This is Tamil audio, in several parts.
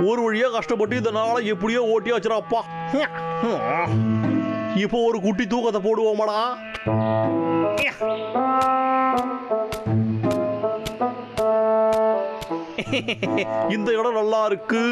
ஒரு வழியா கஷ்டப்பட்டு இந்த நாளை எப்படியோ ஓட்டியாச்சுராப்பா. இப்போ ஒரு குட்டி தூக்கத்தை போடுவோமாடா. இந்த இடம் நல்லா இருக்கு.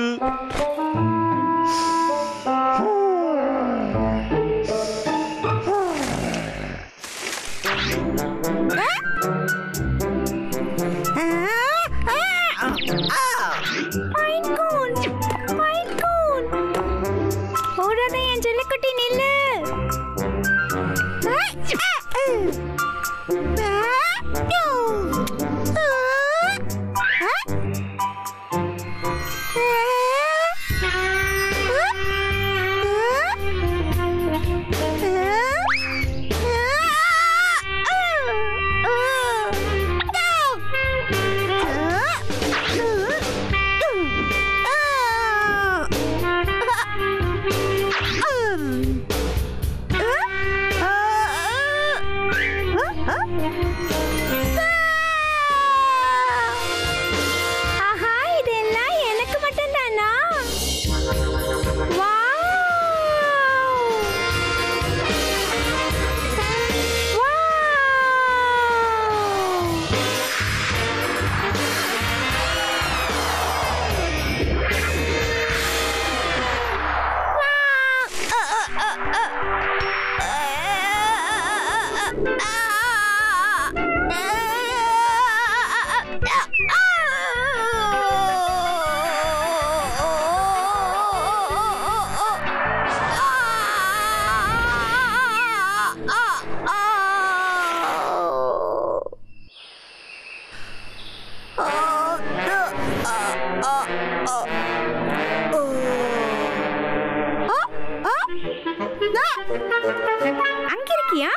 அங்க இருக்கியா?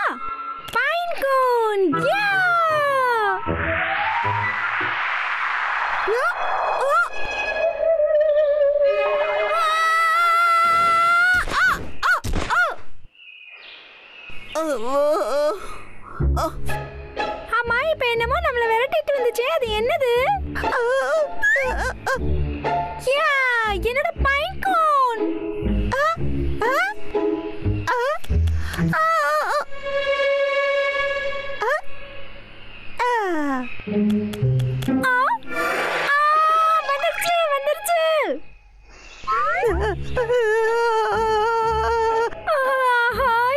பைன் கோன். அம்மா இப்ப என்னமோ நம்மள விரட்டிட்டு வந்துச்சே, அது என்னது? என்னோட பைன் கோன். வந்துருச்சு.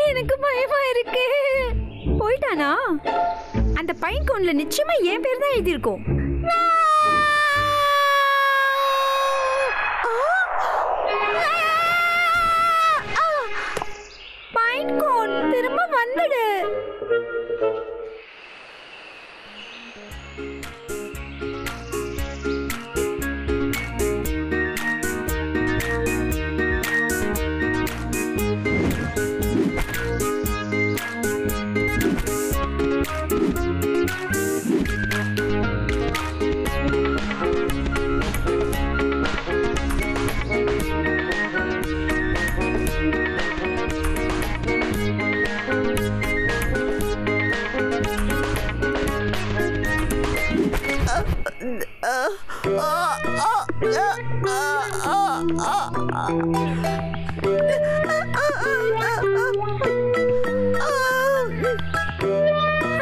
எனக்கு பயமா இருக்கு. போயிட்டானா? அந்த பைன் கோன்ல நிச்சயமா என் பேர் தான் எழுதி இருக்கும். பைன் கோன் திரும்ப வந்துடு.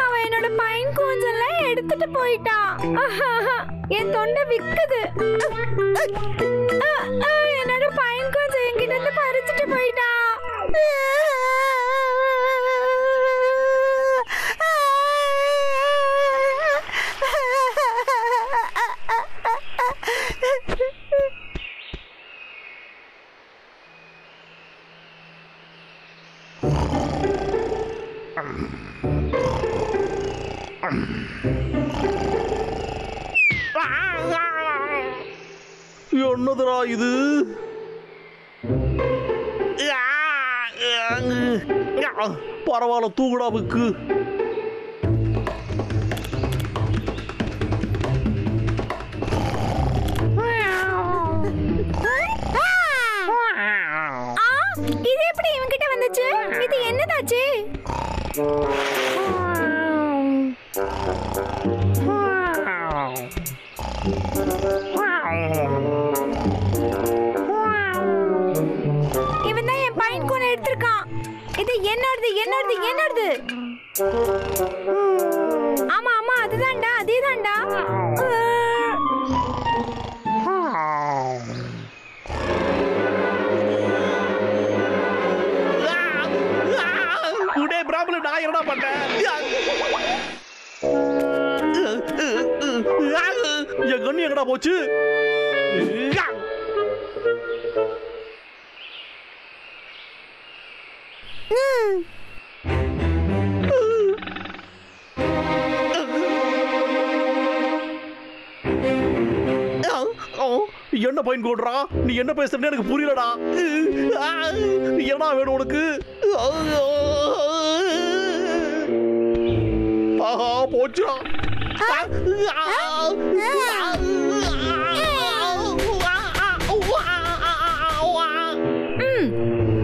அவன் என்னோட பைன் கோன்ஸ் எல்லாம் எடுத்துட்டு போயிட்டான். என் தொண்டை விக்குது. என்னோட பைன் கோன்ஸ் என்கிட்ட இருந்து பறிச்சுட்டு போயிட்டான். என்னதுடா இது? பரவாயில்ல, தூக்குடாவுக்கு. இது எப்படி இவன்கிட்ட வந்துச்சு? இது என்னதாச்சு? என்னோடது என்னோடது என்னோடது. ஆமா ஆமா அதுதான்டா அதேதான்டா. உடே பிராப்ளம் நான் என்னடா பண்ணேன்? என் கண்ணு எங்கடா போச்சு? என்ன பயன் கொடுறா? நீ என்ன பேசுறன்னு எனக்கு புரியலடா. என்ன வேணும் உனக்கு? ஆஹா போச்சுடா.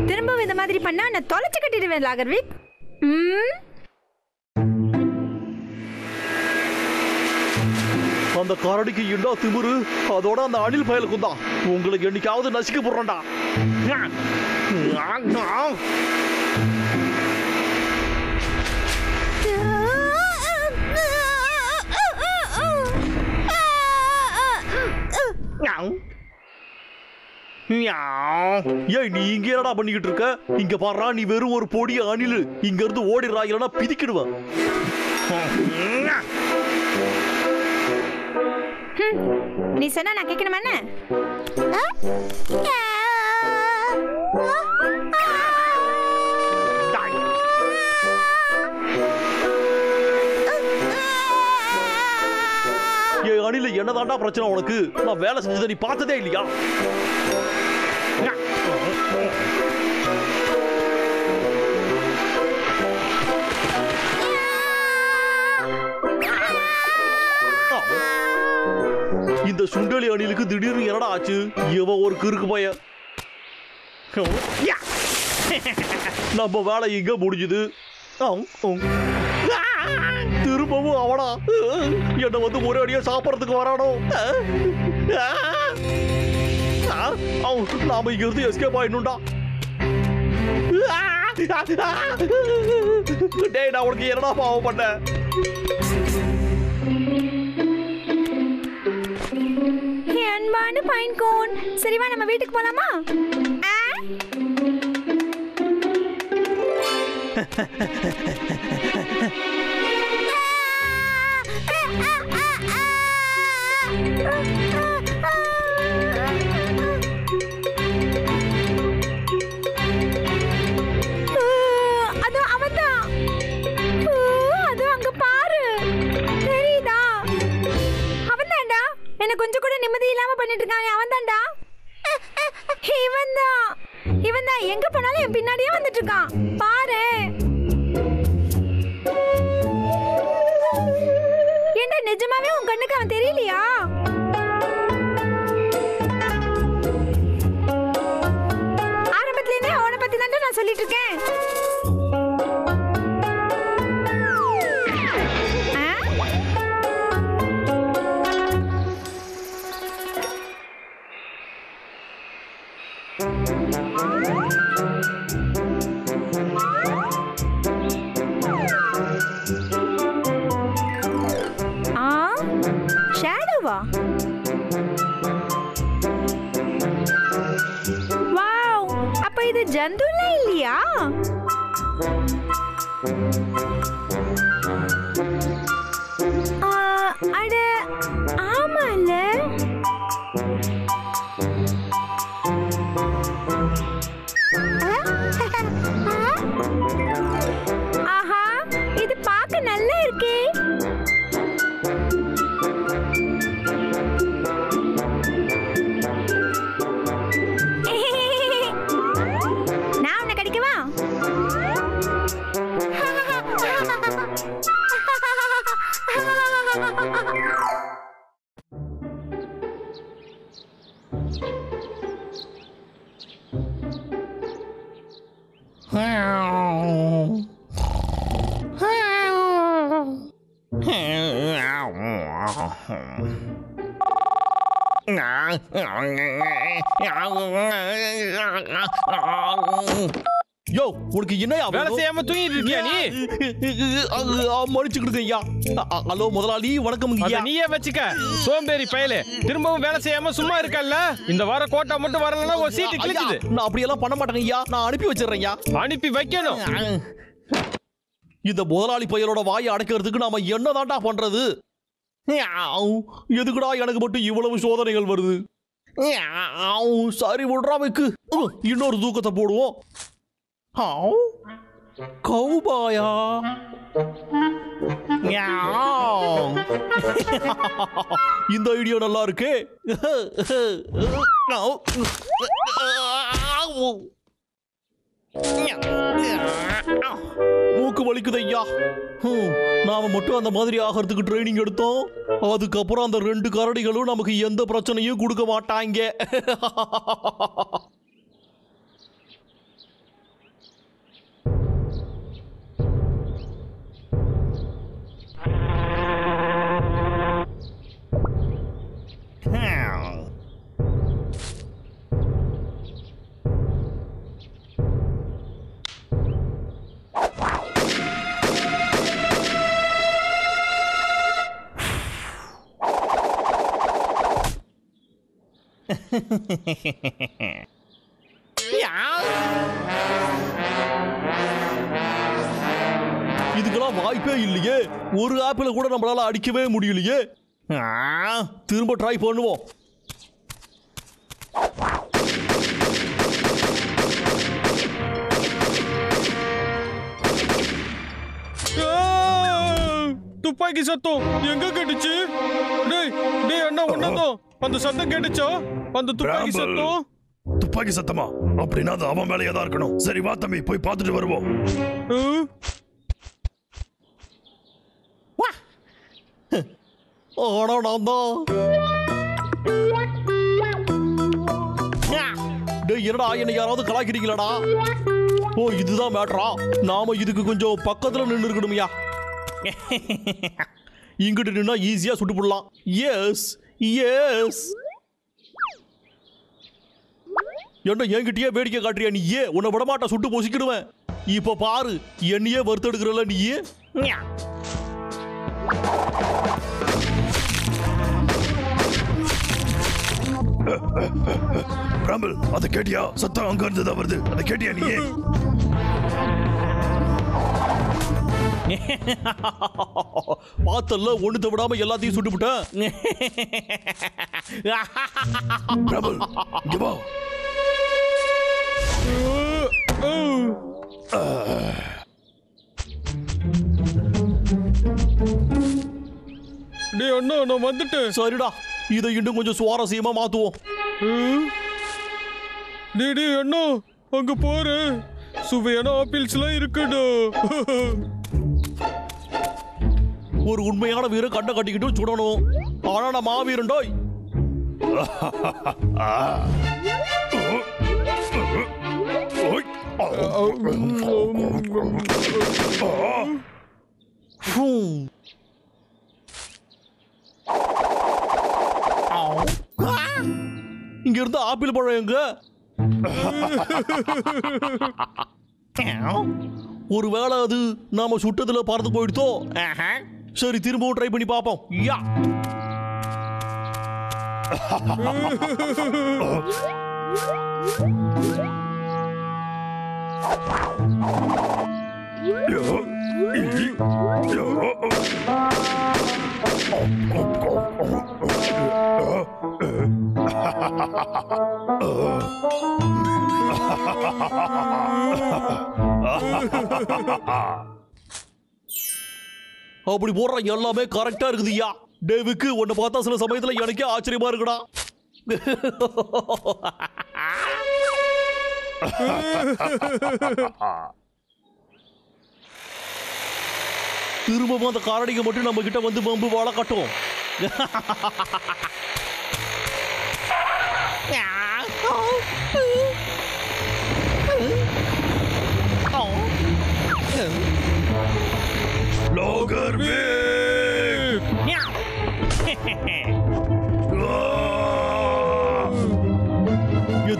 திரும்ப இந்த மாதிரி பண்ணா நான் தொலைச்சு கட்டிடுவேன் லாகர்விக். அந்த கரடிக்கு என்ன திமிரு? அதோட அந்த அணில் பயலுக்கு தான் உங்களுக்கு என்னைக்காவது நசிக்க போடுறேன்டா. ஏய் நீ இங்க என்னடா பண்ணிக்கிட்டு இருக்க? இங்க பாடுறா, நீ வெறும் ஒரு பொடி அணில். இங்க இருந்து ஓடிடுறா, இல்லைன்னா பிதிக்கிடுவேன். நீ சொன்னா நான் கேட்கணுமா? ஏய் அணில என்னதான்டா பிரச்சனை உனக்கு? நான் வேலை செஞ்சதை நீ பார்த்ததே இல்லையா? இந்த சுண்டலி அணிலுக்கு திடீர்னு என்னடா ஆச்சு? இவன் ஒரு கிறுக்கு பையன். நம்ம வேலை இங்க முடிஞ்சுது. திரும்பவும் அவனா என்ன வந்து ஒரு அடியா சாப்பிடறதுக்கு வரானோ? நாம இங்க இருந்து எஸ்கேப் ஆயிடணும்டா. டேய் நான் உனக்கு என்னடா பாவம் பண்ண? அன்பான பைன் கோன், சரிவா நம்ம வீட்டுக்கு போலாமா? அதோ அவன்தான். அதோ அங்க பாரு, தெரியுதா? அவன்தான்டா என்ன கொஞ்சம் கூட நிம்மதி இல்லாம பண்ணிட்டு இருக்கான். அவன்தான்டா. இவன்தான் எங்க போனாலும் என் பின்னாடியே வந்துட்டு இருக்கான். பாரு ஏண்டா, நிஜமாவே உன் கண்ணுக்கு அவன் தெரியலையா? ஆரம்பத்துல இருந்தே அவனை பத்தி தான் நான் சொல்லிட்டு இருக்கேன். ஷேடோவா? வாவ், அப்ப இது ஜந்துல இல்லையா? அட ஆமால. ஆஹா, இது பார்க்க நல்லா இருக்கே. நான் உன்னை கடிக்கவா? யோ உனக்கு என்னையா வேலை செய்யாம தூங்கிட்டு இருக்கியா நீ? மன்னிச்சுக்கிடுங்க ஐயா. ஹலோ முதலாளி, வணக்கம் ஐயா. நீயே வச்சுக்க சோம்பேறி பயலே. திரும்பவும் வேலை செய்யாம சும்மா இருக்கல்ல. இந்த வாரம் கோட்டா மட்டும் வரலன்னா ஒரு சீட்டு கிழிக்குது. நான் அப்படியெல்லாம் பண்ண மாட்டேங்க ஐயா. நான் அனுப்பி வச்சிடுறேன் ஐயா. அனுப்பி வைக்கணும். இந்த முதலாளி பையலோட வாயை அடைக்கிறதுக்கு நாம என்னதான்டா பண்றது? எதுக்குடா எனக்கு மட்டும் இவ்வளவு சோதனைகள் வருது? சரி விடுறா வைக்கு. இன்னொரு தூக்கத்தை போடுவோம். கௌபாயா இந்த ஐடியா நல்லா இருக்கே. மூக்கு வலிக்குது ஐயா. நாம மட்டும் அந்த மாதிரி ஆகிறதுக்கு ட்ரைனிங் எடுத்தோம். அதுக்கப்புறம் அந்த 2 கரடிகளும் நமக்கு எந்த பிரச்சனையும் கொடுக்க மாட்டாங்க. இதுக்கெல்லாம் வாய்ப்பே இல்லையே. ஒரு ஆப்பிள் கூட நம்மளால அடிக்கவே முடியலையே. திரும்ப ட்ரை பண்ணுவோம். துப்பாக்கி சத்தம் எங்க கேட்டுச்சு? டேய் டேய் அண்ணா ஒண்ணாதோ அந்த சத்தம் கேட்டுச்சா? அந்த துப்பாக்கி சத்தம். துப்பாக்கி சத்தமா? அப்படின்னா அது அவன் மேலேயே தான் இருக்கணும். சரி வா தம்பி, போய் பார்த்துட்டு வருவோம். ஆனா நான் தான். டேய் என்னடா என்ன யாராவது கலாய்க்கிறீங்களாடா? ஓ இதுதான் மேட்டரா? நாம இதுக்கு கொஞ்சம் பக்கத்துல நின்று இருக்கணும்யா. இங்கிட்டு நின்னா ஈஸியா சுட்டு போடலாம். Yes yes. என்ன என்கிட்டயே வேடிக்கை காட்டுறியா நீயே? உன்னை விடமாட்டா, சுட்டு பொசிக்கிடுவேன். இப்ப பாரு, என்னையே வறுத்தெடுக்கிறல்ல நீயே. பிராம்பிள், அதை கேட்டியா? சத்தம் அங்க இருந்து தான் வருது. அதை கேட்டியா நீயே? பார்த்தல்ல, ஒண்ணுத்த விடாம எல்லாத்தையும் சுட்டு விட்டேன். பிராம்பிள், இங்க வா. டேய் அண்ணா நான் வந்துட்டேன். சரிடா, இதை இன்னும் கொஞ்சம் சுவாரஸ்யமா மாத்துவோம். டேய் டேய் அண்ணா, அங்க போற சுவையான ஆப்பிள்ஸ்லாம் இருக்குடா. ஒரு உண்மையான வீரன் கண்ணை கட்டிக்கிட்டு சுடணும். ஆனா நான் மாவீரன்டோய். இங்க இருந்து ஆப்பிள் பழம் எங்க? ஒருவேளை அது நாம சுட்டதுல பறந்து போயிடுதோ? சரி, திரும்பவும் ட்ரை பண்ணி பாப்போம். யா அப்படி போடுற எல்லாமே கரெக்டா இருக்குதுயா. டேவிக்கு உன்னை பார்த்தா சில சமயத்துல எனக்கே ஆச்சரியமா இருக்குடா. திரும்பவும் அந்த காரடிங்க மட்டும் நம்ம கிட்ட வந்து பம்பு வாழ கட்டும்.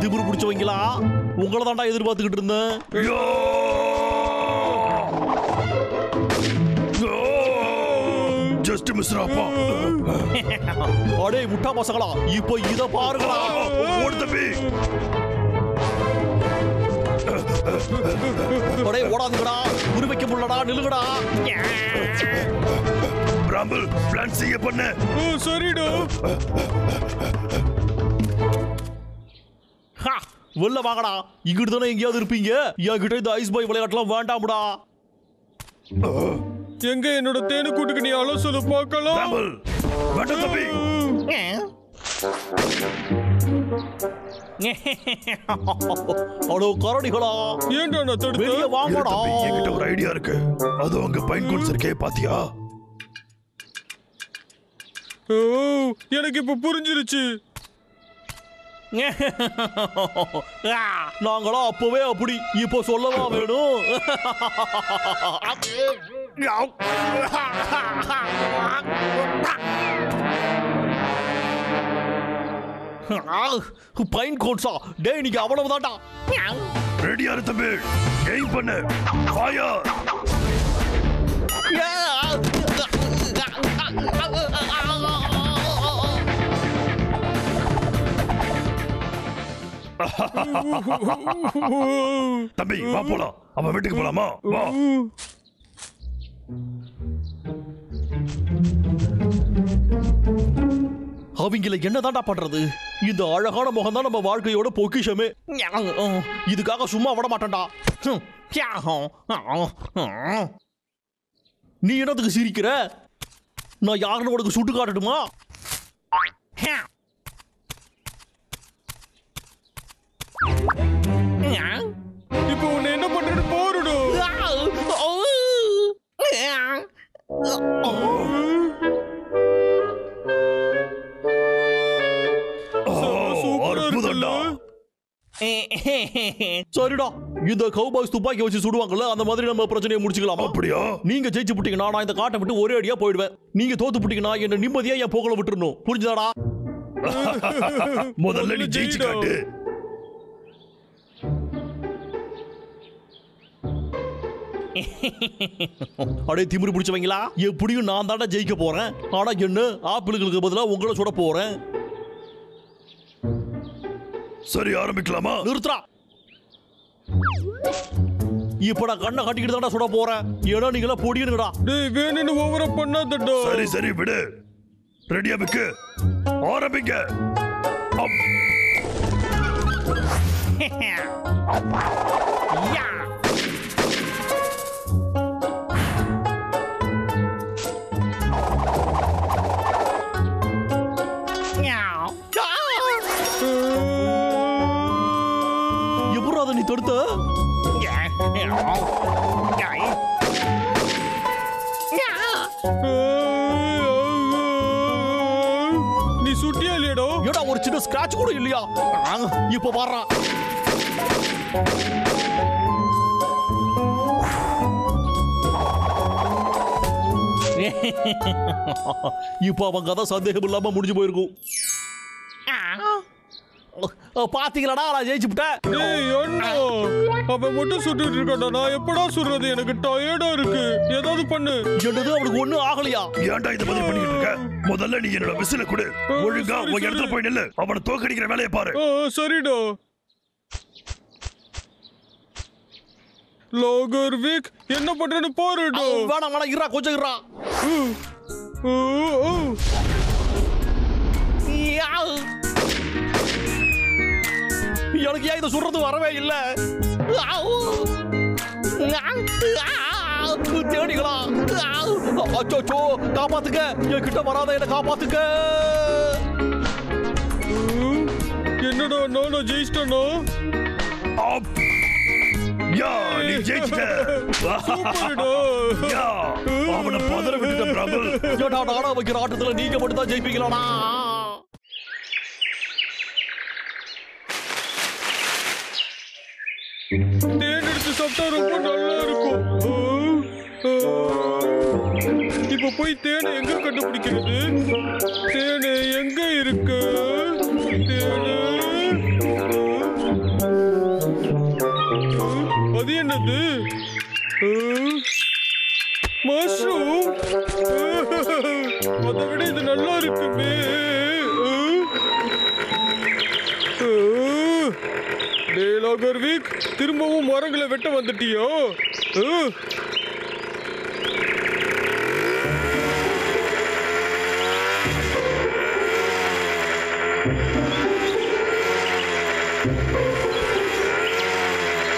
திமிரு பிடிச்சவங்களா? உங்களை தாண்டா எதிர்பார்த்துக்கிட்டு இருந்தேன். ஜஸ்ட் மிஸ்ராப்பா. அடே முட்டா பசங்களா, இப்போ இத பாருங்களா. ஓடு தம்பி. அடே ஓடாதீங்கடா, குறிவைக்க முடியலடா, நில்லுங்கடா. பிராம்பிள் பிளான் செய்ய பண்ண. சரிடா. வெளில வாங்கடா, இங்கிட்டு தானே எங்கேயாவது இருப்பீங்க. என்கிட்ட இந்த ஐஸ் பாய் விளையாட்டுலாம் வேண்டாம்டா. எங்க என்னோட தேனு கூட்டுக்கு நீ அலோ சொல்லு பார்க்கலாம். பிராம்பிள் வேண்டாம் தம்பி. அடோ கரடிகளா, ஏன்டா நான் தடுத்து? வெளிய வாங்கடா. என்கிட்ட ஒரு ஐடியா இருக்கு. அது உங்க பைன் கோன்ஸ் இருக்கே, பாத்தியா? எனக்கு இப்ப புரிஞ்சிருச்சு. நாங்களா அப்பவே அப்படி, இப்போ சொல்லவா வேணும்? பைன் கோன்ஸா? டேய் நீங்க அவ்வளவுதான்டா. ரெடியா இரு தம்பி. எய்ம் பண்ணு. ஃபயர். தம்பி வா போலாம். அவன் வீட்டுக்கு போலாமா? வா. அவங்கள என்னதான்டா பண்றது? இந்த அழகான முகம் தான் நம்ம வாழ்க்கையோட பொக்கிஷமே. இதுக்காக சும்மா விட மாட்டேன்டா. நீ என்னத்துக்கு சிரிக்கிற? நான் யாருன்னு உனக்கு சுட்டு காட்டட்டுமா? இப்போ உன்னை என்ன பண்றது போறடு? சரிடா, இந்த கவுபாய்ஸ் துப்பாக்கி வச்சு சுடுவாங்கல்ல, அந்த மாதிரி நம்ம பிரச்சனையை முடிச்சுக்கலாமா? அப்படியா? நீங்க ஜெயிச்சு புட்டீங்கன்னா நான் இந்த காட்டை விட்டு ஒரே அடியா போயிடுவேன். நீங்க தோத்து புட்டீங்கன்னா என்ன நிம்மதியா என் போகல விட்டுறணும். புரிஞ்சுதாடா? முதல்ல நீ ஜெயிச்சு காட்டு. அடே திமிரு பிடிச்சவங்களா, எப்படியும் நான் தாண்டா ஜெயிக்க போறேன். ஆனா என்ன, ஆப்பிளுக்கு பதிலா உங்களை சுட போறேன். சரி ஆரம்பிக்கலாமா? நிறுத்துறா. இப்ப நான் கண்ணை கட்டிக்கிட்டு தாண்டா சுட போறேன். ஏன்னா நீங்களா பொடியனுங்கடா. டேய் வேணும்னு ஓவரா பண்ணாதடா. சரி சரி விடு. ரெடியா பிக்கு. ஆரம்பிங்க. யா. எப்படா நீ தொடுத்த? நீ சுட்டியா இல்லையடோ? ஏடா ஒரு சின்ன ஸ்கிராட்ச் கூட இல்லையா? இப்ப பாறா. இப்ப அவங்க கதை சந்தேகம் இல்லாம முடிஞ்சு போயிருக்கும். பாத்தீங்களா, நான் ஜெயிச்சுட்டேன். டேய் அண்ணா, அவன் மட்டும் சுட்டுட்டு இருக்கான்டா. நான் எப்படா சுடுறது? எனக்கு டயர்டா இருக்கு. ஏதாவது பண்ணு. என்னது, அவனுக்கு ஒண்ணும் ஆகலையா? ஏன்டா இத மாதிரி பண்ணிட்டு இருக்க? முதல்ல நீ என்னோட விசில கொடு. ஒழுங்கா உன் இடத்துல போய் நில்லு. அவனை தோக்கடிக்கிற வேலையை பாரு. சரிடா. லோகர்விக் என்ன பண்றேன்னு பாருடா. வேணாம் வேணாம், இருடா கொஞ்சம் இருடா. எனக்கு ஏன் இதை சுடுறது வரவே இல்லை? தேடிகளா, அச்சோ காப்பாத்துக்க, என் கிட்ட வராத என்ன காப்பாத்துக்க. என்னடா நானும் ஜெயிச்சிட்டேனோ? யா நீ ஜெயிச்சிட்ட. யா அவனை பதற விட்டுட்ட பிராபிள். ஏடா நானா வைக்கிற ஆட்டத்துல நீங்க மட்டும் தான் ஜெயிப்பீங்களாடா? தேன் எடுத்து சாப்பிட்டா ரொம்ப நல்லா இருக்கும். இப்ப போய் தேனை எங்க கண்டுபிடிக்கிறது? தேனை எங்க இருக்கு? தேனு என்னது மஷ்ரூம்? அதை விட இது நல்லா இருக்குமே. லாகர்விக், திரும்பவும் மரங்களை வெட்ட வந்துட்டியோ?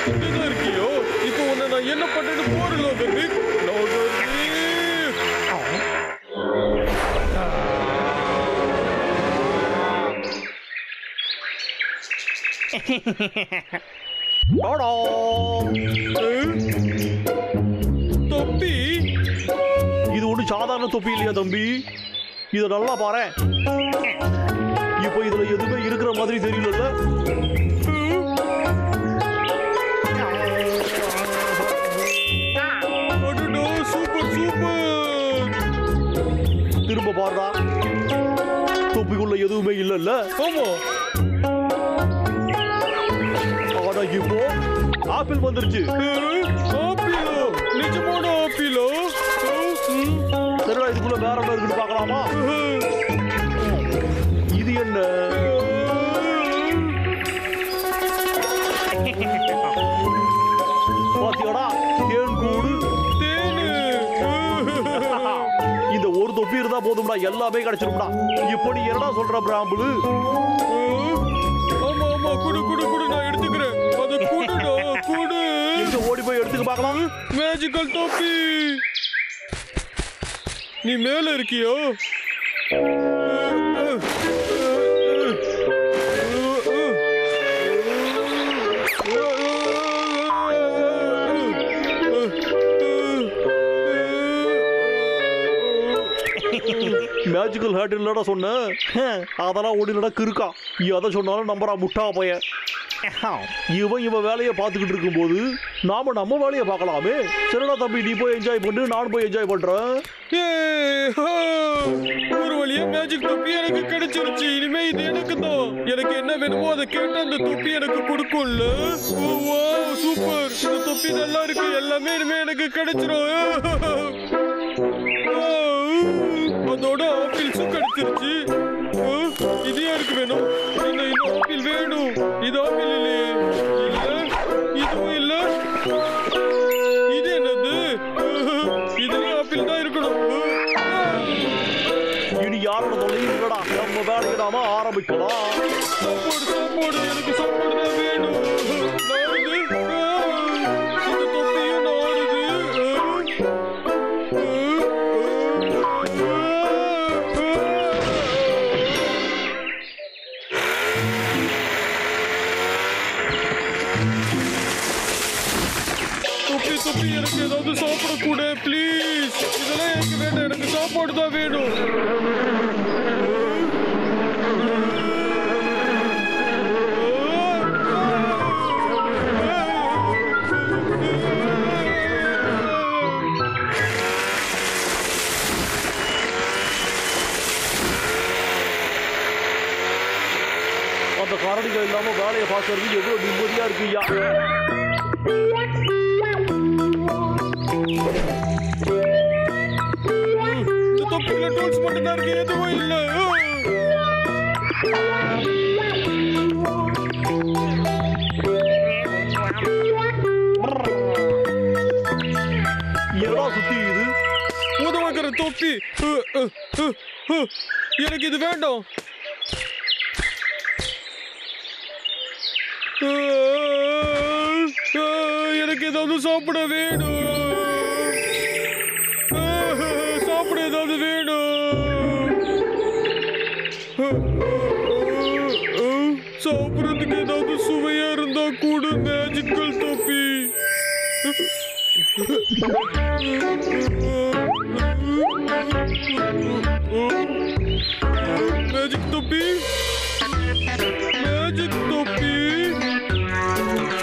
இங்கதான் இருக்கியோ? இப்போ உன்னை நான் என்ன பண்ணேன்னு போற லாகர்விக். தொப்பி? இது ஒண்ணு சாதாரண தொப்பி இல்லையா தம்பி? இத நல்லா பாரு. இப்போ இதுல எதுவுமே இருக்கிற மாதிரி தெரியல. Super super. திரும்ப பாருடா, தொப்பிக்குள்ள எதுவுமே இல்லல்ல? ஆமா. ஆனா இப்போ ஆப்பிள் வந்துருச்சு. ஆப்பிளோ? நிஜமான ஆப்பிளோ? சரிடா, இதுக்குள்ள வேற என்ன இருக்குன்னு பார்க்கலாமா? இது என்ன? பாத்தியாடா, தேன் கூடு. தேனு. இந்த ஒரு தொப்பி இருந்தா போதும்டா, எல்லாமே கிடைச்சிரும்டா. இப்போ நீ என்னடா சொல்ற பிராம்புலு? ஆமா ஆமா, குடு குடு குடு, நான் எடுத்துக்கிறேன். அது குடுடா, குடு. இங்க ஓடி போய் எடுத்துக்க பார்க்கலாம். மேஜிக்கல் தொப்பி. நீ மேல இருக்கியோ? மேஜிக்கல் ஹேட் இல்லடா சொன்ன. அதெல்லாம் ஓடி நடக்கு இருக்கா. எதை சொன்னாலும் நம்பரா முட்டா பையன். இவன் வேலையை பார்த்துக்கிட்டு இருக்கும்போது நாம நம்ம வேலையை பார்க்கலாமே. சரிடா தம்பி, நீ போய் என்ஜாய் பண்ணு, நான் போய் என்ஜாய் பண்றேன். ஒரு வழியா மேஜிக் தொப்பி எனக்கு கிடைச்சிருச்சு. இனிமே இது எனக்கு தான். எனக்கு என்ன வேணுமோ அதை கேட்டு அந்த தொப்பி எனக்கு கொடுக்கும்ல. சூப்பர், இந்த தொப்பி நல்லா இருக்கு. எல்லாமே இனிமே எனக்கு கிடைச்சிரும். அதோட ஆப்பிள்ஸும் கிடைச்சிருச்சு. இது யாருக்கு வேணும்? இந்த ஆப்பிள் வேணும். இது ஆப்பிள் இல்லையே. இல்ல, இதுவும் இல்ல. இது என்னது? இதுலயும் ஆப்பிள் தான் இருக்கணும். இனி யாரோட தொல்லையும் இல்லடா. நம்ம வேலையை நாம ஆரம்பிக்கலாம். சாப்பாடு சாப்பாடு, எனக்கு சாப்பாடு தான் வேணும். இந்த தொப்பியும் நாடுது. தொப்பி, எனக்கு ஏதாவது சாப்பிடக்கூட ப்ளீஸ். இதெல்லாம் எனக்கு வேண்டாம். எனக்கு சாப்பாடு தான் வேணும். அந்த கரடிகள் இல்லாம வேலையை பார்க்கறது எவ்வளவு நிம்மதியா இருக்குயா. இந்த தொப்பிக்குள்ள டூல்ஸ் மட்டும் தான் இருக்கு, எதுவும் இல்ல. என்னடா சுத்தி இது? உதவக்கிற தொப்பி. எனக்கு இது வேண்டாம். எனக்கு ஏதாவது சாப்பிட வேணும். சாப்பிட ஏதாவது வேணும். சாப்பிடறதுக்கு ஏதாவது சுவையா இருந்தா கூட. மேஜிக்கல் தொப்பி. மேஜிக் தொப்பி, மேஜிக் தொப்பி.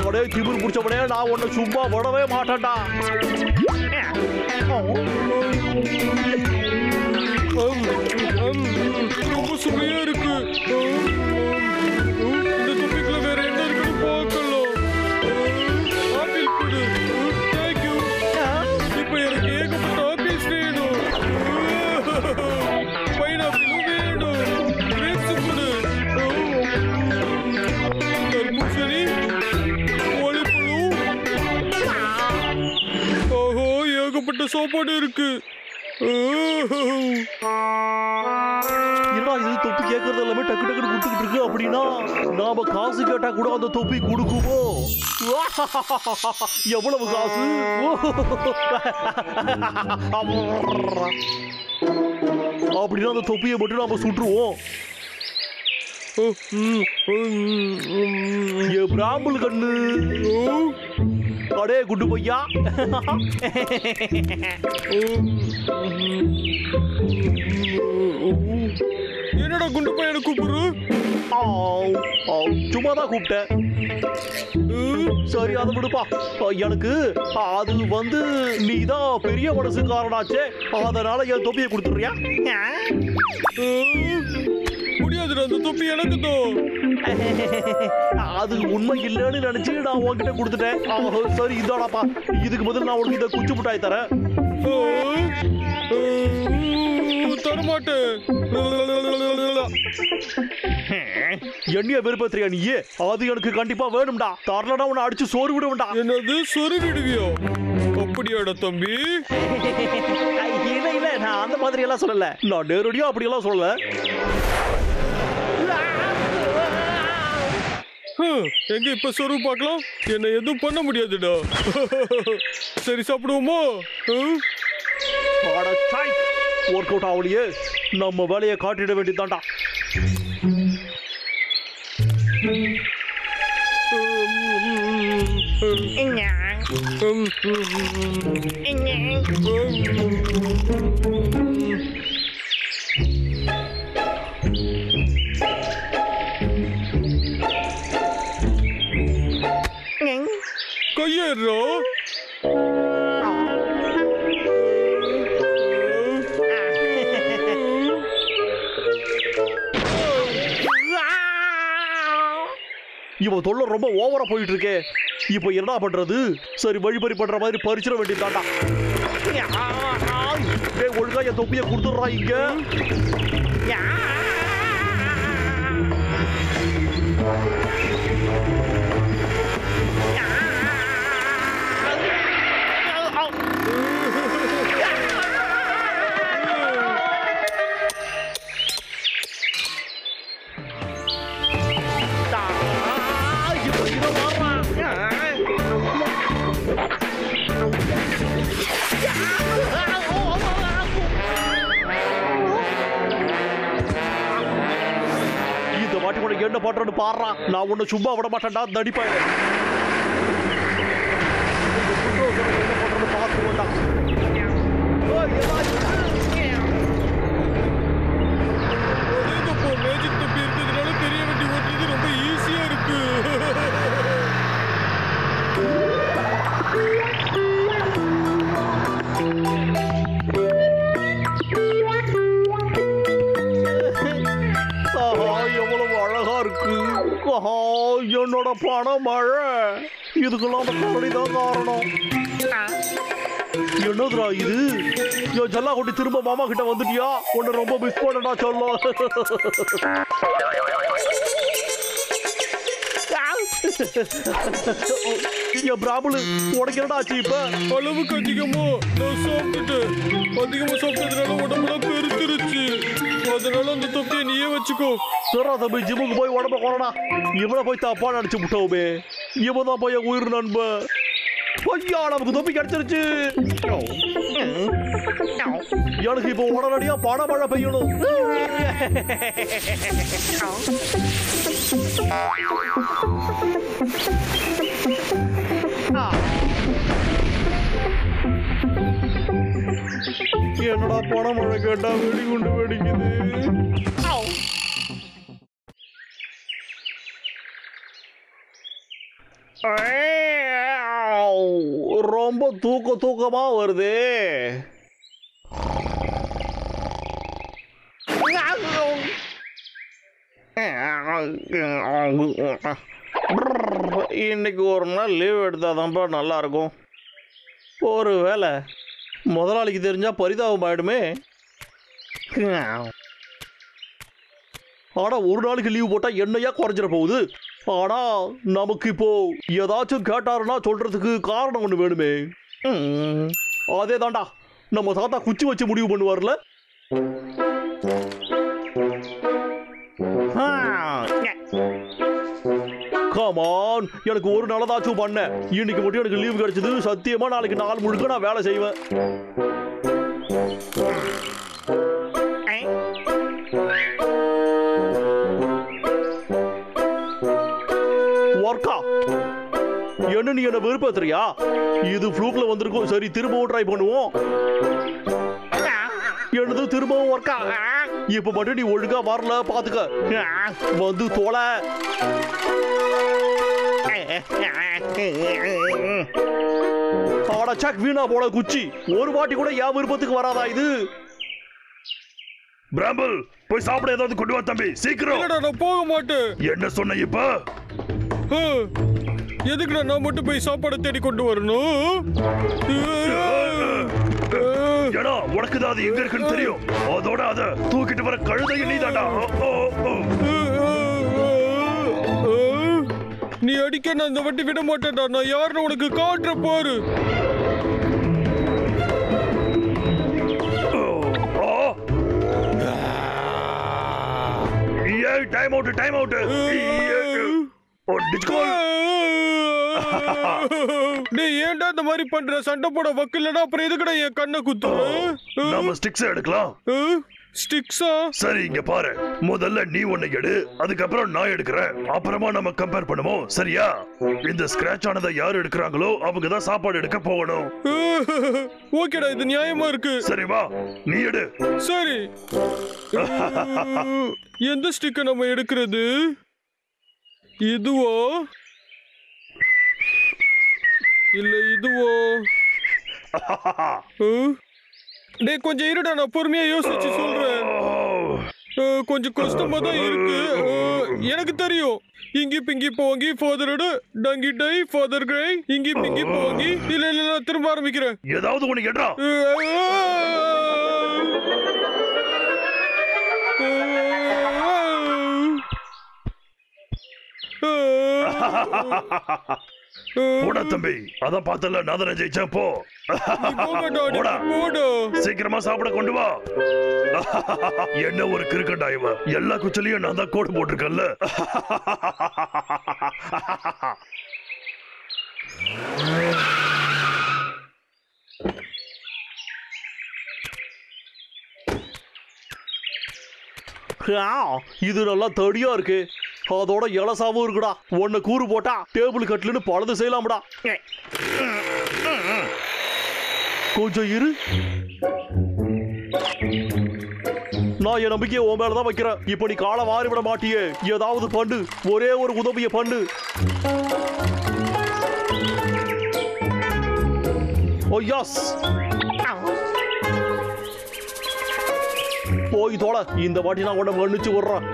உடனே திமிர் பிடிச்சவனே, நான் உன்னை சும்மா விடவே மாட்டேன்டா. ரொம்ப சுவையா இருக்கு. இந்த தொப்பிக்குள்ள வேற என்ன இருக்குன்னு பார்க்கலாம். ஆப்பிள் கொடு. சாப்பாடு இருக்கு. என்னடா இது தொப்பி கேட்கறது எல்லாமே டக்கு டக்குன்னு கொடுத்துக்கிட்டு இருக்கு. அப்படின்னா நாம காசு கேட்டா கூட அந்த தொப்பி கொடுக்குமோ? எவ்வளவு காசு? அப்படின்னா அந்த தொப்பியை மட்டும் நாம சுட்டுருவோம். பிராம்பல் கண்ணு, அடே குண்டு பையா, என்னடா குண்டு பையனை கூப்பிடுற? சும்மா தான் கூப்பிட்டேன். சரி அதை விடுப்பா. எனக்கு அது வந்து நீதான் பெரிய மனசுக்காரனாச்சே, அதனால என் தொப்பியை கொடுத்துடுறியா? முடியாதுடா, அந்த தொப்பி எனக்கு தான். அது உண்மை இல்லைன்னு நினைச்சு நான் உன்கிட்ட கொடுத்துட்டேன். சரி இதாடாப்பா, இதுக்கு பதில் நான் உனக்கு இதை குச்சி மிட்டாய் தரேன். தரமாட்டேன். என்னைய வெறுப்பத்திரியா நீயே? அது எனக்கு கண்டிப்பா வேணும்டா. தரலனா உன்னை அடிச்சு சோறு விடுவேன்டா. என்னது சொரு விடுவியோ? அப்படியாடா தம்பி? இல்ல இல்ல, நான் அந்த மாதிரி எல்லாம் சொல்லல. நான் நேரடியா அப்படி எல்லாம் சொல்லல. எங்க இப்ப சொரு பார்க்கலாம். என்ன எதுவும் பண்ண முடியாதுடா. சரி சாப்பிடுவோமா? ஒர்க் அவுட் ஆகலையே, நம்ம வேலையை காட்டிட வேண்டியதான்டா. கையேறா. இவன் தொல்லை ரொம்ப ஓவரா போயிட்டு இருக்கே. இப்ப என்ன பண்றது? சரி வழிபறி பண்ற மாதிரி பறிச்சிட வேண்டியதாண்டா. ஒழுங்கா என் தொப்பியை கொடுத்துடுறா இங்க. என்ன பண்றேன்னு பாடுறா. நான் உன்னை சும்மா விட மாட்டேன்டா, தடிப்பாயிட. என்ன பண்றேன்னு பார்த்துக்கோண்டா. மேஜிக் தொப்பி இருக்கிறதுனால பெரிய வண்டி ஓட்டுறது ரொம்ப ஈஸியா இருக்கு. எவ்வளவு அழகா இருக்கு. என்னோட பணம் மழை. இதுக்கெல்லாம் கரடிதான் காரணம். என்னதுரா இது? ஜல்லா கொட்டி திரும்ப மாமா கிட்ட வந்துட்டியா? உன்னை ரொம்ப மிஸ் பண்ணடா சொல்ல. பிராபுலு உனக்கு என்னடா ஆச்சு இப்ப? அளவுக்கு அதிகமா நான் சாப்பிட்டுட்டேன். அதிகமா சாப்பிட்டதுனால உடம்புல பெருத்துருச்சு. அதனால அந்த தொப்பியை நீயே வச்சுக்கோ. சரா தம்பி, ஜிம்முக்கு போய் உடம்ப குறடா. இவனை போய் தப்பா நினைச்சு விட்டோமே. இவன் தான் போய் உயிர் நண்பன். ஐயா, நமக்கு தொப்பி கிடைச்சிருச்சு. எனக்கு இப்போ உடனடியா பணமழை பெய்யணும். என்னடா பணமழை கேட்டா வெடிகுண்டு வெடிக்குது. ரொம்ப தூக்கமா வருது. இன்னைக்கு ஒரு நாள் லீவ் எடுத்தாதான்ப்பா நல்லா இருக்கும். ஒரு வேளை முதலாளிக்கு தெரிஞ்சா பரிதாபம் ஆயிடுமே. ஆனா ஒரு நாளைக்கு லீவ் போட்டா என்னையா குறைஞ்சிட போகுது. ஆனா நமக்கு இப்போ ஏதாச்சும் கேட்டாருன்னா சொல்றதுக்கு காரணம் ஒண்ணு வேணுமே. அதே தாண்டா, நம்ம தாத்தா குச்சி வச்சு முடிவு பண்ணுவார்ல. கமான், எனக்கு ஒரு நாளதாச்சும் பண்ண. இன்னைக்கு மட்டும் எனக்கு லீவ் கிடைச்சது. சத்தியமா நாளைக்கு நாள் முழுக்க நான் வேலை செய்வேன். ஒர்க்கா என்ன நீ என்ன வெறுப்பேத்துறியா? இது ஃப்ளூக்ல வந்திருக்கும். சரி, திரும்பவும் ட்ரை பண்ணுவோம். என்னது திரும்பவும் ஒர்க்கா? இப்ப மட்டும் நீ ஒழுங்கா வரல பாத்துக்க. வந்து தோலை. சக் வீணா போல குச்சி. ஒரு வாட்டி கூட என் விருப்பத்துக்கு வராதா இது? பிராம்பிள், போய் சாப்பிட ஏதாவது கொண்டு வா தம்பி, சீக்கிரம். நான் போக மாட்டேன். என்ன சொன்ன இப்ப? எதுக்குடா நான் மட்டும் போய் சாப்பாடு தேடி கொண்டு வரணும்? ஏடா, உனக்கு தான் அது எங்க இருக்குன்னு தெரியும். அதோட அத தூக்கிட்டு வர கழுதைய நீதாடா. நீ அடிக்க நான் இந்த வட்டி விட மாட்டேன்டா. நான் யாருன்னு உனக்கு காட்டுற பாரு. Time out, time out. நீ ஏன்டா இந்த மாதிரி பண்ற? சண்டை போட வக்கில்லடா, அப்புறம் எதுக்குடா என் கண்ணை குத்துற? நம்ம ஸ்டிக்ஸ் எடுக்கலாம். ஸ்டிக்ஸா? சரி, இங்க பாரு. முதல்ல நீ ஒண்ணு எடு, அதுக்கப்புறம் நான் எடுக்கிறேன். அப்புறமா நம்ம கம்பேர் பண்ணுவோம், சரியா? இந்த ஸ்கிராட்ச் ஆனதை யார் எடுக்கிறாங்களோ அவங்க தான் சாப்பாடு எடுக்க போகணும். ஓகேடா, இது நியாயமா இருக்கு. சரி வா, நீ எடு. சரி. எந்த ஸ்டிக்கை நம்ம எடுக்கிறது? இதுவோ இல்ல இதுவோ? டேய், கொஞ்சம் இருடா, நான் பொறுமையா யோசிச்சு சொல்றேன். கொஞ்சம் கஷ்டமா தான் இருக்கு. எனக்கு தெரியும். இங்கி Pinki போங்கி father Dangi tie father கிரை இங்கி பிங்கி போங்கி. இல்ல இல்ல, நான் திரும்ப ஆரம்பிக்கிறேன். ஏதாவது ஒண்ணு கேட்டா. போடா தம்பி, அதான் பார்த்தல, நான் தானே ஜெயிச்சேன். போ சீக்கிரமா சாப்பிட கொண்டு வா. என்ன ஒரு கிறுக்கண்டா இவ. எல்லா குச்சிலையும் நான் தான் கோடு போட்டிருக்கேன்ல. இது நல்லா தடியா இருக்கு. அதோட இலசாவும் இருக்குடா. ஒன்னு கூறு போட்டா டேபிள் கட்லுன்னு பழுது செய்யலாம்டா. கொஞ்சம் இரு, நான் என் நம்பிக்கையை உன் மேலதான் வைக்கிறேன். இப்ப நீ காலை மாறி விட மாட்டியே. ஏதாவது பண்ணு, ஒரே ஒரு உதவியை பண்ணு. ஓ எஸ், போய் தோல. இந்த வாட்டி நான் உன்னை மன்னிச்சு விடுறேன்.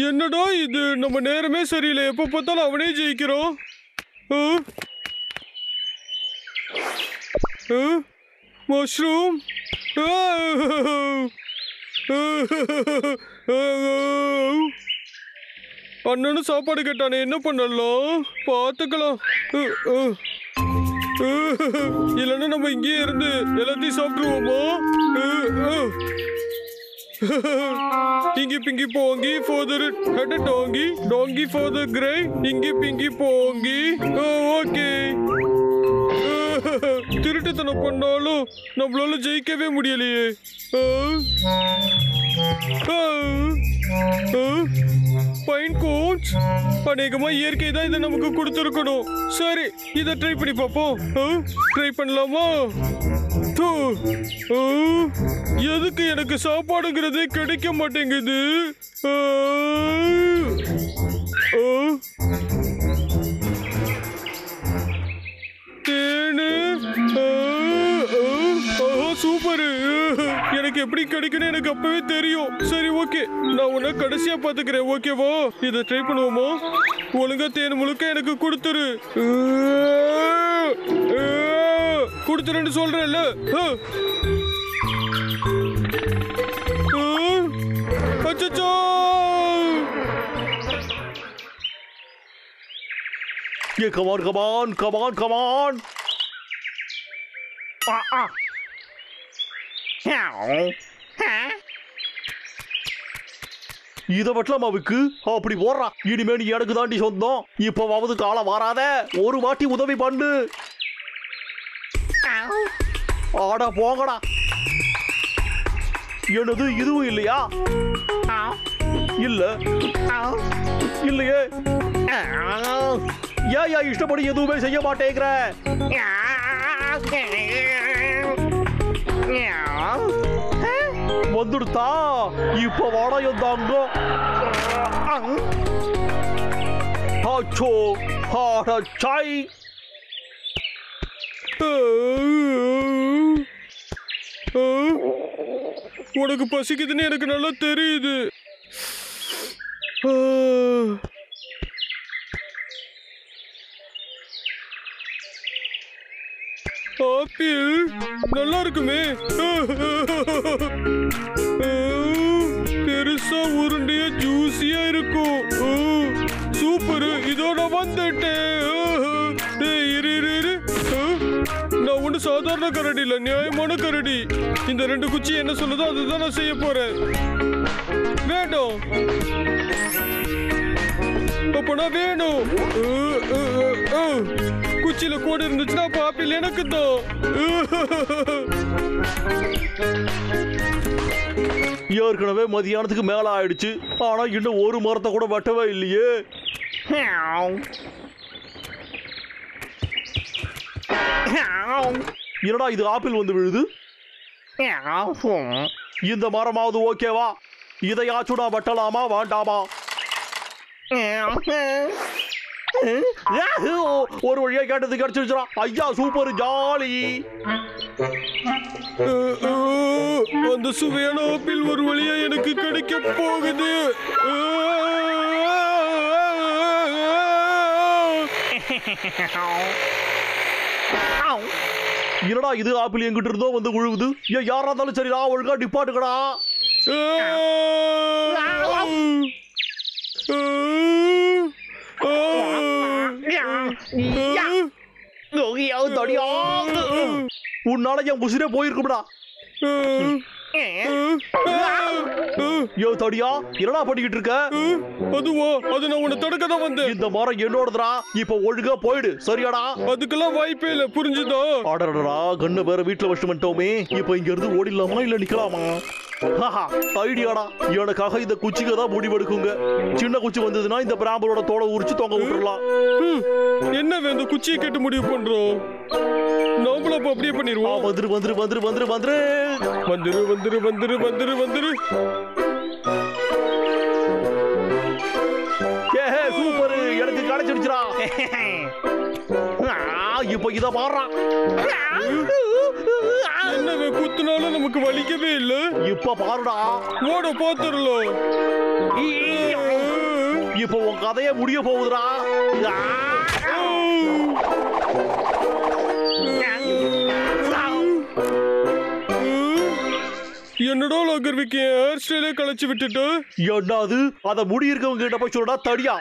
என்னடா இது? நம்ம நேரமே சரியில்லை. எப்ப பார்த்தாலும் அவனே ஜெயிக்கிறோம். மஷ்ரூம். அண்ணனும் சாப்பாடு கேட்டானே, என்ன பண்ணலாம்? பார்த்துக்கலாம். இல்லைன்னா நம்ம இங்கேயே இருந்து எல்லாத்தையும் சாப்பிட்டுருவோமா? இங்கி Pinki போங்கி father head donkey donkey father கிரை இங்கி பிங்கி போங்கி. ஓகே, திருட்டுத்தனம் பண்ணாலும் நம்மளால ஜெயிக்கவே முடியலையே. பைன் கோன்ஸ், அநேகமா இயற்கை தான் இதை நமக்கு கொடுத்துருக்கணும். சரி, இதை ட்ரை பண்ணி பார்ப்போம். ட்ரை பண்ணலாமா? எதுக்கு எனக்கு சாப்பாடுங்கிறதே கிடைக்க மாட்டேங்குது? தேனு. சூப்பரு. எனக்கு எப்படி கிடைக்குன்னு எனக்கு அப்பவே தெரியும். சரி, ஓகே, நான் உன்னை கடைசியா பாத்துக்கிறேன். ஓகேவா? இதை ட்ரை பண்ணுவோமா? ஒழுங்கா தேன் முழுக்க எனக்கு கொடுத்துரு. கொடுத்துருன்னு சொல்றேன்ல. அச்சச்சோ, Yeah, come on, come on, come on, come on. இத வட்டலாம் அவுக்கு அப்படி போடுறா. இனிமே நீ எனக்கு தாண்டி சொந்தம். இப்பவாவது காலம் வராத. ஒரு வாட்டி உதவி பண்ணு. ஆடா போங்கடா. என்னது இதுவும் இல்லையா? இல்ல இல்லையே. ஏன் இஷ்டப்படி எதுவுமே செய்ய மாட்டேங்கிற? வந்துடுதா? இப்ப வாடா எந்தாங்க. சாய் உனக்கு பசிக்குதுன்னு எனக்கு நல்லா தெரியுது. ஆப்பிள் நல்லா இருக்குமே. பெருசா உருண்டையா ஜூசியா இருக்கும். சூப்பர். இதோட வந்துட்டேன். நான் ஒண்ணு சாதாரண கரடி இல்ல, நியாயமான கரடி. இந்த 2 குச்சி என்ன சொல்லுதோ அதுதான் நான் செய்ய போறேன். வேணும் அப்பனா வேணும். குச்சியில கோடு இருந்துச்சுன்னா பாப்பில் எனக்கு தான். ஏற்கனவே மதியானத்துக்கு மேல ஆயிடுச்சு. ஆனா இன்னும் ஒரு மரத்தை கூட வெட்டவே இல்லையே. என்னடா இது ஆப்பிள் வந்து விழுது? இந்த மரமாவது ஓகேவா? இதையாச்சும் நான் வெட்டலாமா வேண்டாமா? ஒரு வழியா கேட்டது கிடைச்சிருச்சா? ஐயா சூப்பர் ஜாலி. அந்த சுவையான ஆப்பிள் ஒரு வழியா எனக்கு கிடைக்க போகுது. என்னடா இது ஆப்பிள் எங்கிட்ட இருந்தோ வந்து விழுகுது. யாரா இருந்தாலும் சரிடா, ஒழுங்கா டிப்பாட்டுக்கடா. உன்னால என் உசிரே போயிருக்கும்டா. யோ தடியா, என்னடா பண்ணிக்கிட்டு இருக்க? அதுவா? அது நான் உன்னை தடுக்க தான் வந்தேன். இந்த மரம் என்னோடதுடா. இப்ப ஒழுங்கா போயிடு, சரியாடா? அதுக்கெல்லாம் வாய்ப்பே இல்ல, புரிஞ்சுதா? ஆடடா, கண்ணு வேற வீட்டுல வச்சுட்டு வந்துட்டோமே. இப்ப இங்க இருந்து ஓடிடலாமா இல்ல நிக்கலாமா? ஐடியாடா. எனக்காக இந்த குச்சிக்கு தான் முடிவெடுக்குங்க. சின்ன குச்சி வந்ததுன்னா இந்த பிராம்பலோட தோலை உரிச்சு தொங்க விட்டுறலாம். என்ன வேணும் குச்சியை கேட்டு முடிவு பண்றோம். நாமளும் அப்ப அப்படியே பண்ணிடுவோம். வந்துரு வந்துரு வந்துரு வந்துரு வந்துரு வந்துரு வந்துரு வந்துரு வந்துரு வந்துரு. சூப்பர், எனக்கு கிடைச்சிடுச்சுடா. இப்ப இத பாடுறா. என்ன குத்துனாலும் நமக்கு வலிக்கவே இல்ல. இப்ப பாருடா. ஓட பாத்துறலாம். இப்ப உன் கதைய முடிய போகுதுடா. என்னடா லாகர்விக்கு ஹேர் ஸ்டைலே கலைச்சு விட்டுட்டு. என்னது? அத முடி இருக்கவங்க கிட்ட போய் சொல்றா தடியா.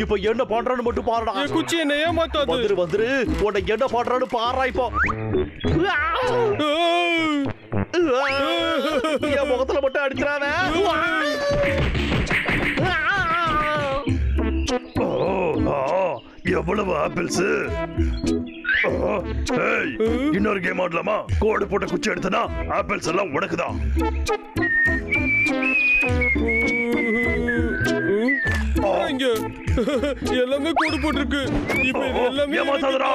இப்ப என்ன பண்றான்னு மட்டும் பாருடா. குச்சி என்ன ஏமாத்தாது. வந்துரு வந்துரு, உன்னை என்ன பண்றான்னு பாருடா. இப்போ என் முகத்துல மட்டும் அடிச்சிடாத. எவ்வளவு ஆப்பிள்ஸ். இன்னொரு கேம் ஆடலாமா? கோடு போட்ட குச்சி எடுத்தனா ஆப்பிள்ஸ் எல்லாம் உனக்குதான். எல்லாமே கோடு போட்டிருக்கு. இப்ப இது எல்லாமே ஏமாத்தாதடா.